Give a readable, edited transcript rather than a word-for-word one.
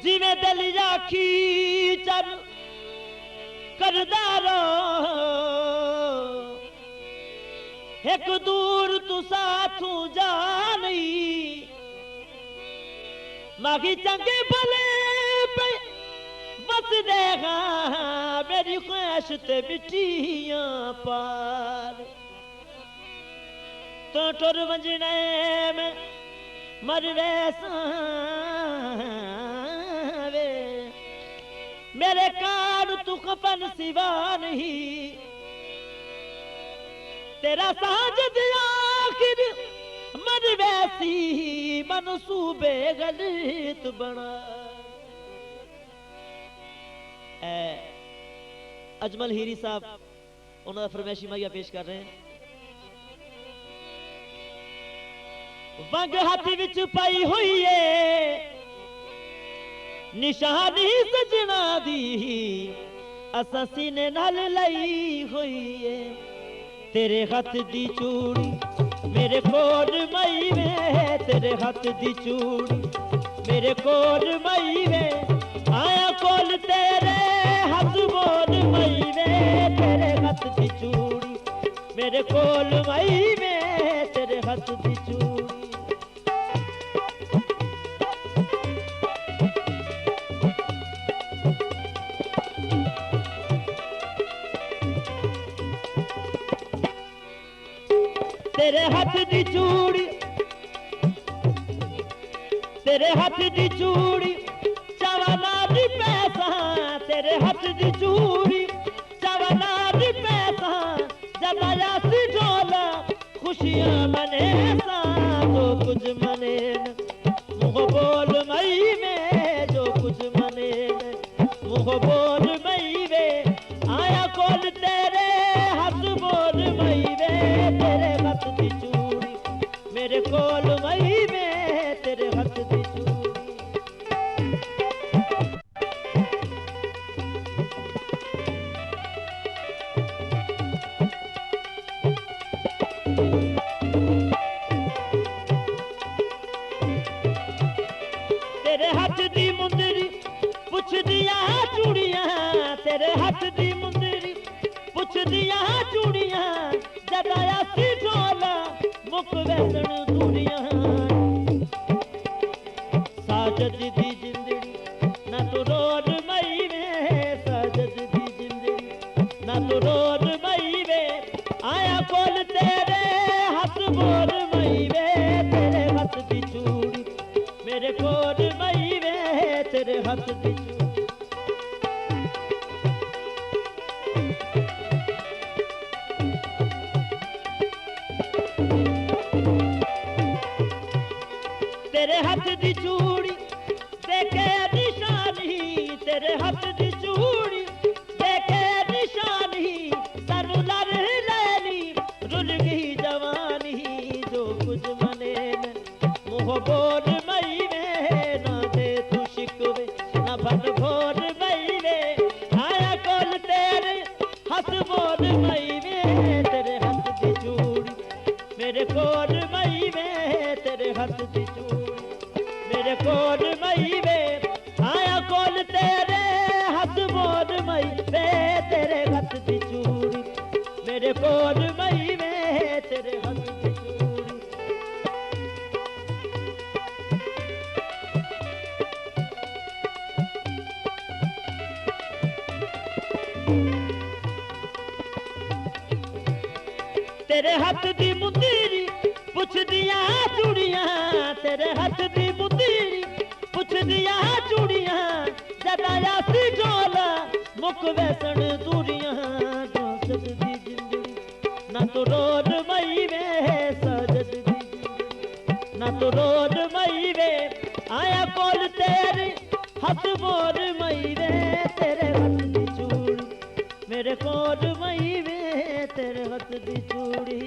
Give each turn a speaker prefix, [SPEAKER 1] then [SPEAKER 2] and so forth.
[SPEAKER 1] जिवें दिल आखी चल करदा रहो एक दूर तू साथू जा नहीं मागी चंगे भले पे बस देगा मेरी ख्वाहिश ते बिटियां पार तो टुर वंजने में मर वैसा वे मेरे कान तू कफन सिवा नहीं तेरा साजद आखिर मन वैसी मनसूबे गलत बना अजमल हीरी साहब उन्होंने फरमाइशी माइया पेश कर रहे हैं। वंग हाथ विच पाई हुई है निशानी सजना दी असा सीने नाल लाई हुई है तेरे हाथ दी चूड़ी मेरे कोल मई वे तेरे हाथ दी चूड़ी मेरे कोल मई वे आया कोल तेरे हाथ बोल मई वे तेरे हाथ दी चूड़ी मेरे कोल मई वे तेरे हाथ दी चूड़ी तेरे हाथ दी चूड़ी तेरे हाथ दी चूड़ी चवना दी पैसा तेरे हाथ दी चूड़ी चवना दी पैसा जब आया सी ढोला खुशियां मने सा जो कुछ मने मुँह बोल मई में जो कुछ मने मुँह बोल मई वे आया कोल तेरे हाथ बोल मई वे तेरे हाथ दी चूड़ी मेरे कोल मई में तेरे हाथ दी चूड़ी तेरे हाथ दी मुंदरी पुछ दिया चूड़ियां तेरे हाथ दी मुंदरी पुछ दिया चूड़ियां जब आया सी ढोला मुख वैसण दूरियां साजद दी जिंदड़ी ना तो रोड मई में साजद दी जिंदड़ी ना तो रोड मई वे आया कोल तेरे हाथ बोल मई वे तेरे हाथ दी चूड़ी मेरे कोल मई वे तेरे हाथ दी चूड़ी तेरे हाथ दी चूड़ी देखे निशानी तेरे हाथ दी चूड़ी देखे निशानी सर लर लैली रुल गई जवानी जो कुछ मने मुँह बोल मई में ना दे तू शिकवे ना बन भोर मई में आया कोल तेरे हाथ बोल मई में तेरे हाथ दी चूड़ी मेरे कोल मई में तेरे हाथ दी चूड़ी मेरे कोल मई वे आया कोल तेरे हाथ बोल मई वे तेरे हाथ दी चूड़ी मेरे कोल मई वे तेरे हाथ दी चूड़ी तेरे हाथ दी मुंदरी पुछ दिया चूड़ियां तेरे हाथ दी मुंदरी पुछ दिया चूड़ियां जब आया सी ढोला मुख वैसण दूरियां साजद दी जिंदड़ी ना तो रोड मई वे साजद दी जिंदड़ी ना तो रोड मई वे आया कोल तेरे हाथ बोल मई वे तेरे हाथ दी चूड़ी मेरे कोल मई वे तेरे हाथ दी चूड़ी